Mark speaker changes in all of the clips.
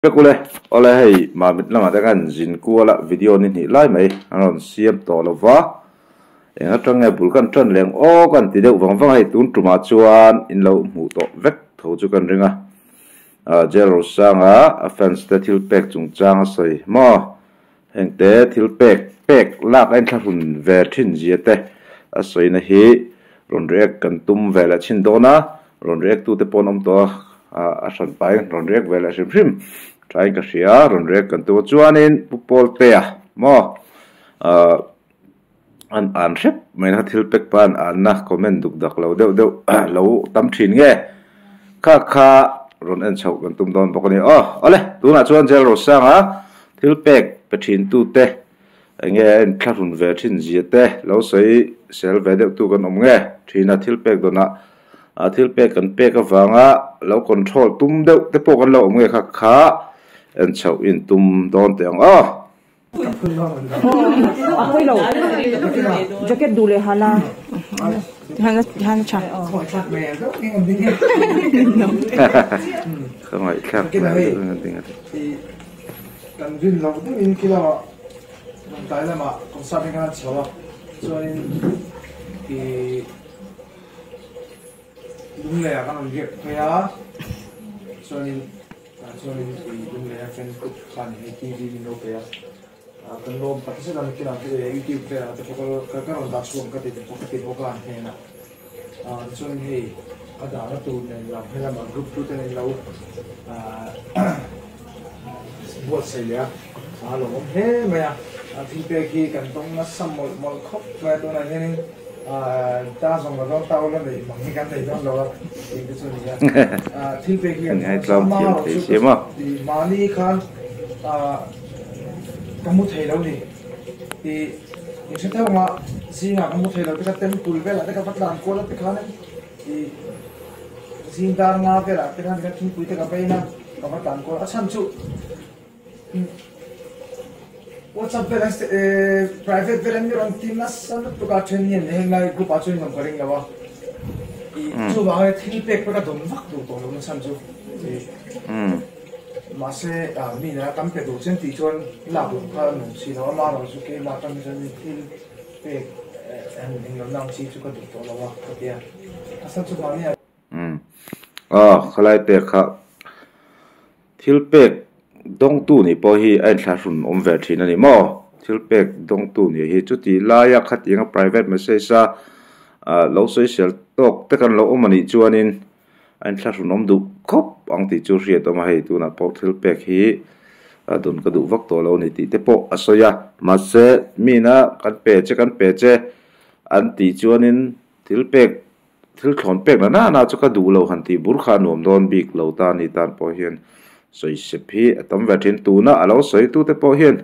Speaker 1: Kule ole hei ma mit lama ta kan jin ku ala video ni ni lai mai anon siam to lo wa enga tang e bul kan tran leng o kan ti deuh wang wang hei tun tuma chuan in lo mu to vek tho chu kan ringa jero sanga fans te thil pek chung chang soi mo heng te thil pek lak en thahun ver thin ji te a soi na hi ron rek kan tum vela chin do na ron rek tu te ponom to a san pai ron rek vela sim try ka sia ron rek kan tu chuanin pu Pawltea mo an rep mai na thil pek pan an na comment duk dak lo deuh lo tam thin nge kha ron en chau kan tum don bokani ole tuna chuan jel ro sanga thil pek pathin tu te nge en tharun ve thin ji te lo sei sel ve deuh tu kan om nge thina thil pek dona thil pek kan pek awanga lo control tum deuh te pok kan lo om nge kha en chau in tum don te
Speaker 2: Ako'y lo. Jacket dule hala. Hana cha.
Speaker 1: Không phải khác.
Speaker 3: Cần duyên lâu cũng in kia là tại là mà còn sao bên cái chiều cho nên thì đúng là cái làm việc thôi á cho nên thì đúng là Facebook fan hay TV nó bây giờ kan lom pati sa dami kina YouTube kaya ate ko karon da suom ka te ko kan hena so ni hey ada na tu ne la hela ma group tu te ne lau buat saya alo he maya thi pe ki kan tong na sam mol khop ma to na ne ta song ma dong tao la nei mang ni kan nei dong lo ni ke so ni ya thi pe ki
Speaker 1: Hai tlam thiam te sema
Speaker 3: ma ni khan kamu thấy đâu đi thì những cái theo mà gì nào kamu thấy đâu cái tem tủi về là cái bắt làm cô là cái khán ấy thì gì ta ngã về là cái khán cái kim cái cái na cái bắt làm cô là chăm chú WhatsApp về là private về là mình team là sao nó tụi chuyện này hiện nay group áo chuyện làm cái gì đó thì chú bảo cái thiên bек cái đồng vắc đủ tổ nó chăm chú mà sẽ mình là cắm cái đồ trên thị trường là đủ khá nổi xí đó mà nó sẽ cái mà cắm trên thì về em làm năng xí chú cái đủ tổ là cái kia sao chú bảo này
Speaker 1: khalai pek kha thil pek dong tu ni po hi an thlarun om ver thin ani mo thil pek dong tu ni hi chu ti la ya khatinga private message sa lo social talk te kan lo om ani chuanin an thlarun om du khop ang ti chu riat oma hei tu na po thil pek hi dun ka du vak to lo ni ti te po asoya ma se mina kan pe che an ti chuanin thil thon pek na chu ka du lo han ti bur kha nom don bik lo ta ni tan po hian soi se phi atam va thin tu na alo soi tu te po hian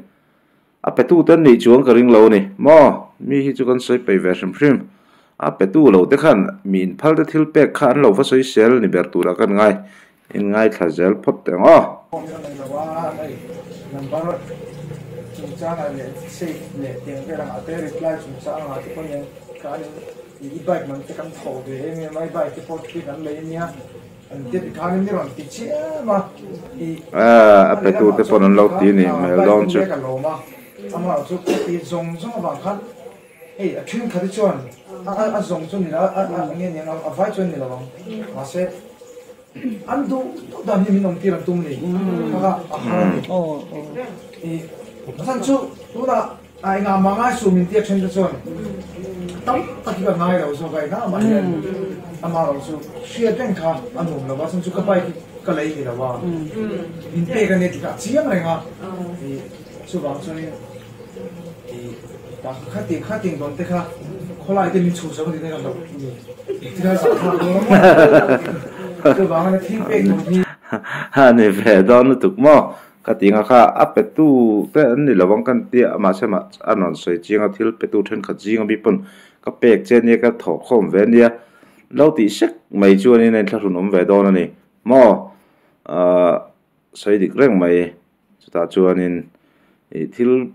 Speaker 1: a pe tu tan ni chuang ka ring lo ni mo mi hi chu kan soi pe ve shrim a pe tu lo te khan min phal te thil pek khan lo va soi sel ni ber tu ra kan ngai in ngai thazel phot te
Speaker 3: number chúng ta là để xây để tiền cái làm ate reply chúng ta là cái con cái e-bike mình cái căn thầu về em máy bike cái phốt cái làm lấy nha anh tiếp cái này rồi thì chứ mà
Speaker 1: pe tu te pon lo ti ni me don chu
Speaker 3: ama chu cái zong zong bằng khăn hey chuyên khát chuan zong chu ni la nghe nghe vai chuan ni la mà sẽ anh tu đam ni mình tiền tum ni thì thằng chú tu là ai ngắm mà ngay số mình tiền trên đó chuan tao tao chỉ cần ngay đầu số cái nào mà ama đầu số share tên khá anh hùng là bao nhiêu cái bài cái lấy gì là bao mình pay cái này thì cả chiang này ngà thì số bao nhiêu thì ta khát tiền đón tết khá khó lại thì mình chủ sở cái này là đâu thì là sao cái bao nhiêu thiên pay thì
Speaker 1: ne ve don tu mo ka tinga kha a pe tu te an ni lawang kan tia ma se ma anon soi chinga thil pe tu then kha jinga bi pon ka pek chen ni ka tho khom ve nia lo ti sek mai chuan in en tharun om ve don ani mo soi dik reng mai chuta chuan in thil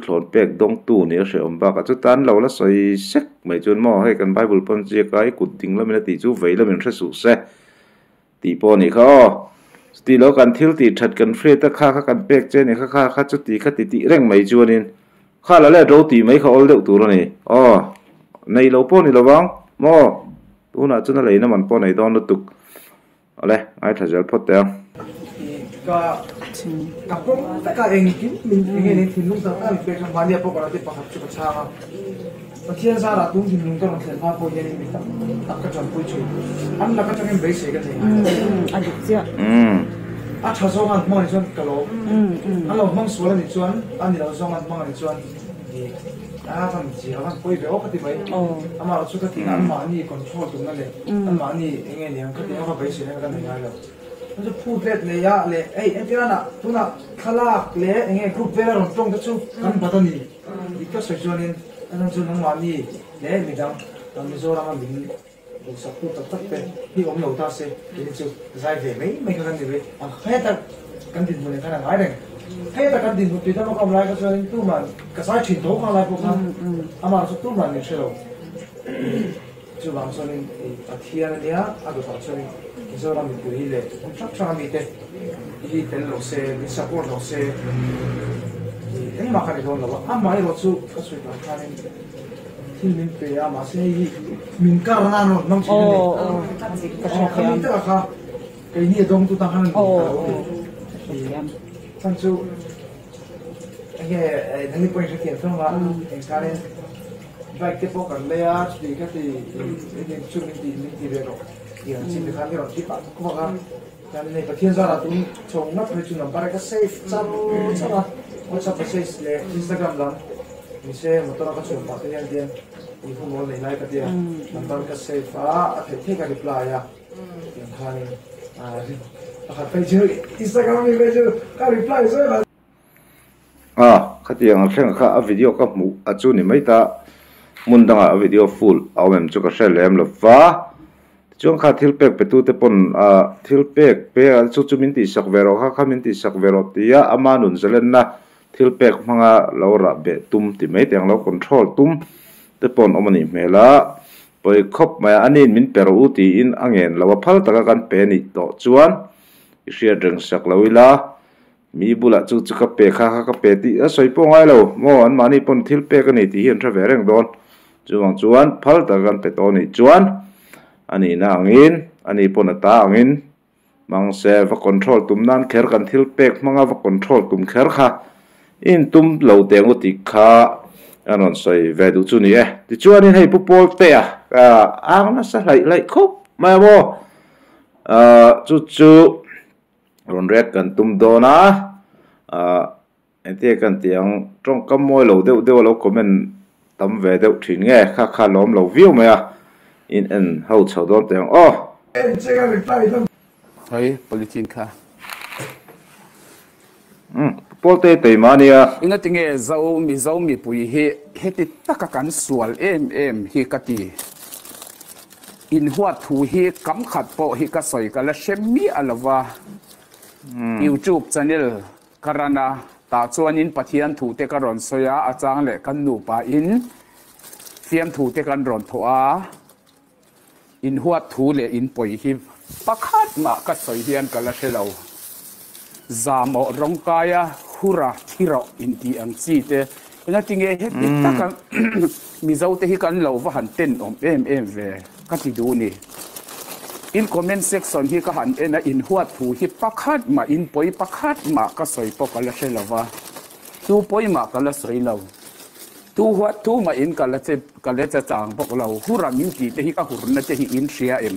Speaker 1: thon pek dong tu ni se om ba ka chu tan lo la soi sek mai chuan mo he kan bible pon chi kai kut ding la mina ti chu veila min thre su se ti po ni kha ตีแล้วกันทิลตีชัดกันเฟรตข้ากันเป๊กเจนี่ข้าจุดตีข้าตีเร่งไม่จวนนินข้าละเล่เราตีไม่เขาเอาเลือกตัวนี่อ๋อในเราป้อนนี่เราบ้างมอตัวน่ะจุดอะไรนะมันป้อนในตอนนั้นตุกอะไรไอ้ถ้าจะพอแต่
Speaker 3: ก็กับพวกแต่ก็เองกินมีเงี้ยที่ลุงตั้งแต่เป็นวันเดียวพวกเราที่ประคับชุกชาบางทีสาระตุ้งที่ลุงก็มันเสียภาพพวกนี้มีตั้งกระจกปุ้ยช่วยอันนั้นก็จะเป็นเบสิกกันเอง
Speaker 2: อันนี้เจ้า
Speaker 3: อ่ะชาวสองอันมองในส่วนกะโหลกอันเรามองส่วนในส่วนอันนี้เราสองอันมองในส่วนทำจีเราทำปุ้ยไปโอ้ก็ที่ไปอันมาเราชุกที่อันมานี่คอนโทรลตรงนั้นเลยอันมานี่เองเนี่ยก็ที่เราเบสิกกันได้แล้วมันจะพูดเล็ดเลยยะเลยเอ้ยที่นั่นน่ะทุกน่ะขลากเลยเองกรุ๊ปเวลาเราตรงจะชุกกันปัตตานีอีกก็สวยจวนนี่อันนั้นส่วนของมานี่เลยมีดังตอนมิโซรามันมีดูสักพูดตัดเป็นที่ผมเราตัดเสร็จที่ชุกใส่เวไม่กันดีเลยอ่ะแค่แต่กันดินมันขนาดไหนเองแค่แต่กันดินมันตีตั้งกำไรก็ส่วนตู้มันก็ใส่ชิ้นโต๊ะอะไรพวกนั้นอามาสุดตู้มันนี่เชียวจุบางส่วนนี้อาทิตย์นี้อ่ะดูบางส่วนนี้มิโซรามันตัวนี้เลยผมชอบชอบมีแต่ที่เป็นโลเซ่มีสปอร์ตโลเซ่เอ็งมาคันนี้โดนแล้วอ่ะมาอีรถสู้ก็สวยกว่าคันนี้ที่มินเปียมาเสียมินการนั่นน้องชิ้นนี้คันนี้แต่ละค่ะไอ้นี่ตรงตัวตั้งคันนี้ท่านชูไอ้นั่นนี่เป็นสิ่งที่ต้องว่าเองการนี้ไปเก็บพวกกันเลยอ่ะที่ก็ที่นี่ชูมินตีเบโร่อย่างสิ่งที่คันนี้เราคิดว่าก็ว่าการนี้ประเทศเราต้องชงนับไปจุดนั้นไปก็เซฟจ้าว่าจะไปเซฟเลยอินสตาแกรมแล้วมีเช่นมันต้องก็ชงปากอย่างเดียวมีข้อมูลในไลน์ก็เดียวมันต้องก็เซฟที่การรีプライอย่างคันนี้ขัดไปเจออินสตาแกรมมีไปเจอการรีプライสวยเลย
Speaker 1: ขัดอย่างเช่นข้าวิดีโอกับหมู่จุนี่ไม่ตามุนดังวิดีโอฟูลเอาเอ็มจุกเชลเลมลฟ้าช่วงข้าทิลเป็กไปตู้เตปนทิลเป็กไปจุมินติสักเวโรข้ามินติสักเวโรตียอามานุนเซเลนนะทิลเป็กมังเราระเบตุมติไม่แต่งเราคอนโทรลตุมเตปนอมันนี่เมล่าไปคบมาอันนี้มินเปรูตีอินอังเงินเราพัลตะกันเป็นอีกต่อจวนเชียร์ดึงสักเราวิลามีบุละจุกเปข้าก็เปตีสวยปงไงเราโมอันมานี่ปนทิลเป็กกันนี่ที่เห็นทราเวรงโดนจวนพัลตะกันเปตัวนี่จวนอันนี้นะanginอันนี้ปนตาanginมังเซฟคอนโทรลตุมนั้นเคร์กันทิลเป็กมังว่าคอนโทรลตุมเคร์ค่ะอินตุมเหล่าเตียงอุติค่ะอันนั้นใส่เวดูจุนี่ที่จวนนี่ให้ผู้ปอลเตะอ่างนั้นสักไหลครบมาบ่จู่รุนแรงกันตุมโดนะเอ็นเตียกันเตียงตรงกำมวยเหล่าเดียวเราคอมเมนต์ตำเวดูถึงข้าล้อมเหล่าวิวไหมin and how to do that oh
Speaker 4: hey politin kha
Speaker 1: polte te mania
Speaker 4: inga tinge zau mi pui he ti takakan sual em hi kati in huat thu hi kam khat po hi ka soi kala shemi alawa youtube channel karana ta chuanin pathian thu te karon soya achang le kan nu pa in fiam thu te kan ron thoa in huat thu le in poi hi pakhat ma ka soi hian kala thelo zamo rongkaya hura thiro in ti ang chi te ina tinge he ti taka mi zau te hi kan lo wa han ten om em ve ka ti du ni in comment section hi ka han ena in huat thu hi pakhat ma in poi pakhat ma ka soi po kala thelo wa tu poi ma kala soi lo tu huat tu ma in kala cha chang pok lo hura min ti te hi ka hurna te hi in ria em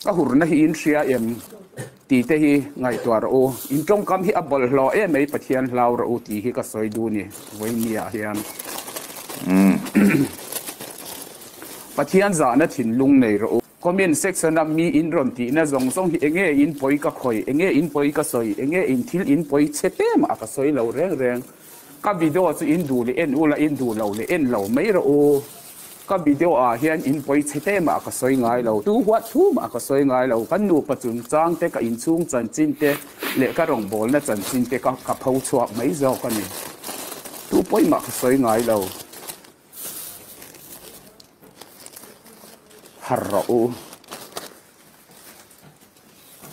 Speaker 4: ka hurna hi in ria em ti te hi ngai twar o in tong kam hi abol hlo e mai pathian hlau ro ti hi ka soi du ni voi nia hian pathian za na thin lung nei ro comment section na mi in ron ti na zong song hi enge in poi ka khoi enge in poi ka soi enge in thil in poi chepe ma ka soi lo reng ka video chu in du le en ula in du lo le en lo mai ro ka video hian in poi chete ma ka soi ngai lo tu huat thu ma ka soi ngai lo kan nu pachun chang te ka in chung chan chin te le ka rong bol na chan chin te ka phau chuak mai zo ka ni tu poi ma ka soi ngai lo har ro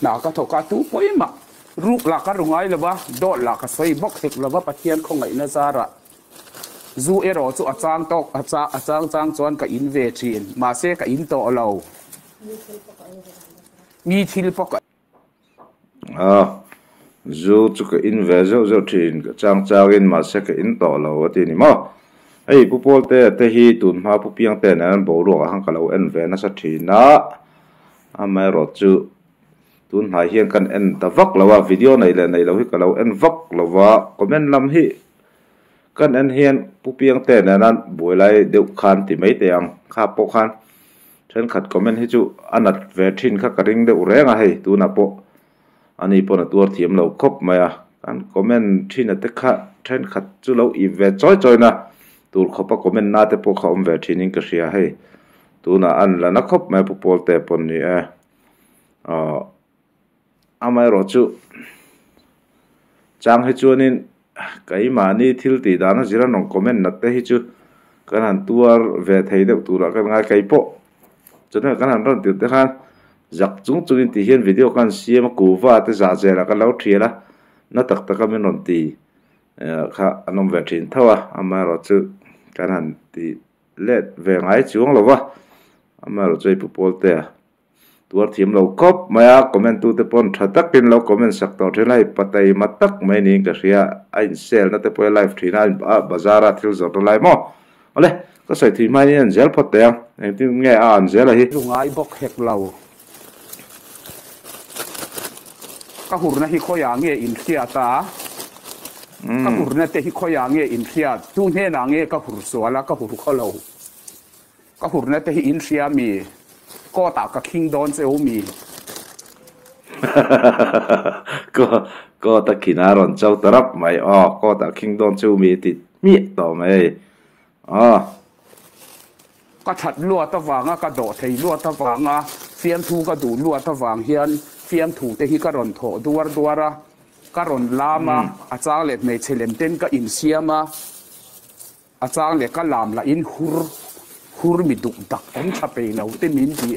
Speaker 4: nào các thổ cá tú bối mà rút là các rung ai là ba đọt là các xoay bóc thịt là ba bắt thiên không ngày nó ra ra dù ở đó chỗ trang tóc trang chọn cái in về chuyện mà sẽ cái in to lâu mi thil bóc
Speaker 1: dù chỗ cái in về dấu chuyện trang in mà sẽ cái in to lâu thì ni mà ai Pu Pawltea te hi tun ma pu piang te nan bo ro hang kalau en ve na sa thina amai ro chu tun hai hian kan en ta vak lawa video này lo hi kalau en vak lawa comment lam hi kan en hian pu piang te nan boi lai deuh khan ti mai te ang kha po khan then khat comment hi chu anat ve thin kha karing deuh renga hei tuna po ani po na tur thiam lo khop maya kan comment thina te kha then khat chu lo i ve choi na tur khopa comment na te po khom ve thinin ka ria hei tuna an la na khop mai Pu Pawltea pon ni amai ro chu chang hi chuanin kai ma ni thil ti da na zira nong comment na te hi chu kan han tuar ve thei deuh tura kan ngai kai po chuna kan han ron ti te khan zak chung chungin ti hian video kan siam ku wa te za zela kan lo thiela na tak tak min ron ti kha anom ve thin thawa amai ro chu kan han ti let ve ngai chuang lo wa amai ro chei Pu Pawltea tuar thiam lo khop maya comment tu te pon thatak pin lo comment sak to thelai patai matak mai ni ka ria ain sel na te po live thina bazara thil zot lai mo ole ka sai thi mai an zel phot te ang ti nge an zel hi
Speaker 4: rungai bok hek lau ka hurna hi khoya nge in khia ta ka hurna te hi khoya nge in khia tu ne na nge ka hur so ala ka hur kholo ka hurna te hi in khia miก็ตากระคิงโดนเซลมี
Speaker 1: ก็ตะขินารอนเจ้าตรับไม่ก็ตะคิงโดนเซลมีติดมีต่อไหม
Speaker 4: ก็ถัดลวดตะวางก็โดดให้ลวดตะวางเฟียมทูก็ดูลวดตะวางเฮียนเฟียมทูแต่ฮีก็รอนโถดัวก็รอนลามาอาจารย์เล็ดในเฉลิมเต้นก็อินเซียมาอาจารย์เล็ดก็ลามละอินฮูร์มีดุดักผมชอบไปเราเต้นมินดี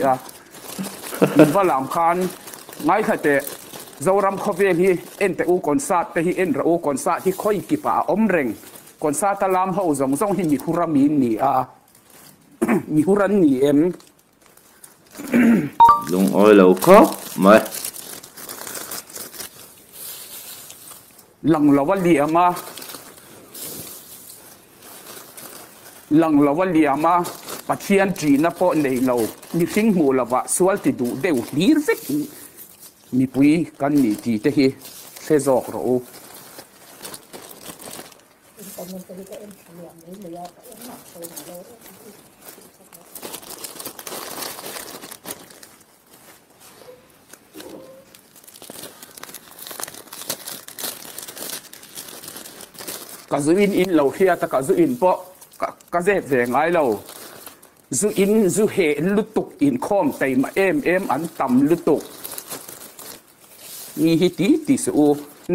Speaker 4: มันว่าหลังคันง่ายแค่เรารำคเวลีเอ็นแต่อูกอนซาแต่ฮีเอ็นเราอูกอนซาที่ค่อยกิบอมเร่งกอนซาตะลามเขาส่งที่มีฮูรามินนี่มีฮูรันนี่
Speaker 1: ลุงอ้อยเราครบไหม
Speaker 4: หลังเราว่าเลียมาหลังเราว่าเลียมาปะเทียนจีนปอในเรามีสิ่งมูลวะสวลติดูเดือดฮีร์ฟิกมีปุยกันนี่ทีเตฮีเซจอกเราก็จะอินเราเฮียแต่ก็จะอินปะก็จะเสียงไงเราจะอินจะเห็นลุตุกอินข้อมแต่มาเอ็มอันต่ำลุตุกนี่ฮิตีสู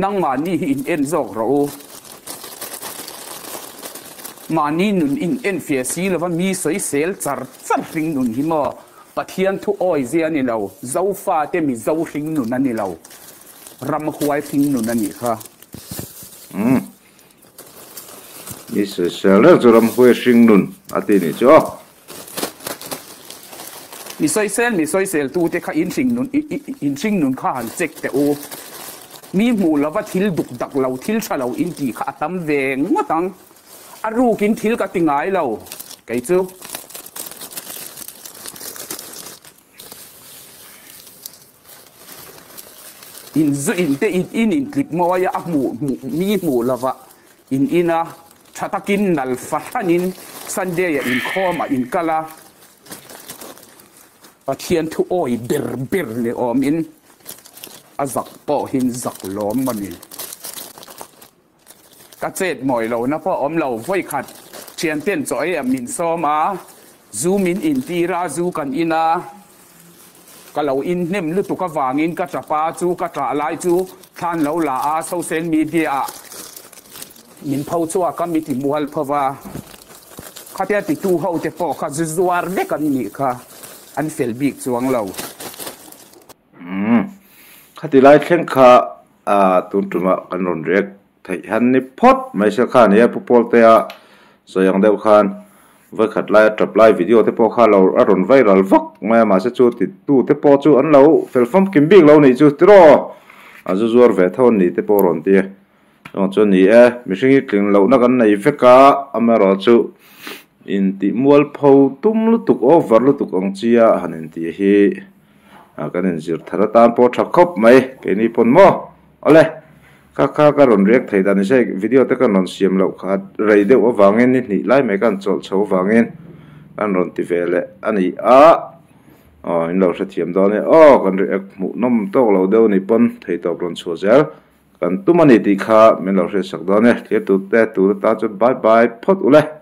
Speaker 4: นั่งมานี่อินเอ็นจอกเรามานี่นุนอินเอ็นเฟียซีแล้วว่ามีสวยเซลจัดริงนุนหิมะปะเทียนทุอ้อยเสียนี่เราเจ้าฟ้าเต็มมีเจ้าริงนุนนั่นนี่เรารำควายริงนุนนั่นนี่ค่ะ
Speaker 1: มีเสือแล้วจะรำคุยสิงนุนอาทิตย์นี้จ้ะ
Speaker 4: มีซอยเซลตู้เด็กข้าอินสิงนุนข้าหันเจ็กแต่โอมีหมู่แล้วว่าทิลดุกดักเราทิลชะเราอินตีข้าตั้มเวงว่าตั้งอารูกินทิลกับติงไงเราไก่จูอินเตอินคลิปมาว่าอยากหมู่มีหมู่แล้วว่าอินนะถ้าตะกินนัลฟัดนินซันเดียอินข้อมาอินกะลาปะเทียนทุโอยเบิร์เลยอมินอาจักปอหินจักล้อมมันนี่กระเจ็ดหมอยเรานะพ่ออมเราไว้ขัดเชียนเต้นจ่อยมินซอมาซูมินอินตีราซูกันอินาก็เราอินเนมลุตุกวางอินกระจับปาจูกระจับลายจูท่านเราลาโซเชียลมีเดียมินเผาชัวก็มีติมัวเพราะว่าข้าแต่ติดตู้เขาจะปอกข้าจะจวดเด็กกันนี่ค่ะอันเฟลบิกจวงเรา
Speaker 1: khati lai thleng kha tun tuma kan ron rek thei han ni phot mai se kha ne pu Pawltea soyang deuh khan vai khat lai trap lai video te po kha lo a ron viral vak mai ma se chu ti tu te po chu an lo felfam kim big lo ni chu tiro a zu zuar ve thon ni te po ron ti chu ni mihring tling lo na kan nei veka amaro chu in ti mual pho tum lu tuk over lu tuk ong chia hanin ti hi kan in zir thara tan po thakop mai ke ni pon mo ole ka ron rek thei dan se video te kan ron siam lo kha rei deuh awangin ni lai mai kan chol chho wangin kan ron ti vele ani in lo sa thiam do ne kan rek mu nom tok lo deuh ni pon thei tok ron chu zel kan tumani ti kha men lo se sak do ne tu ta chu bye bye phot ule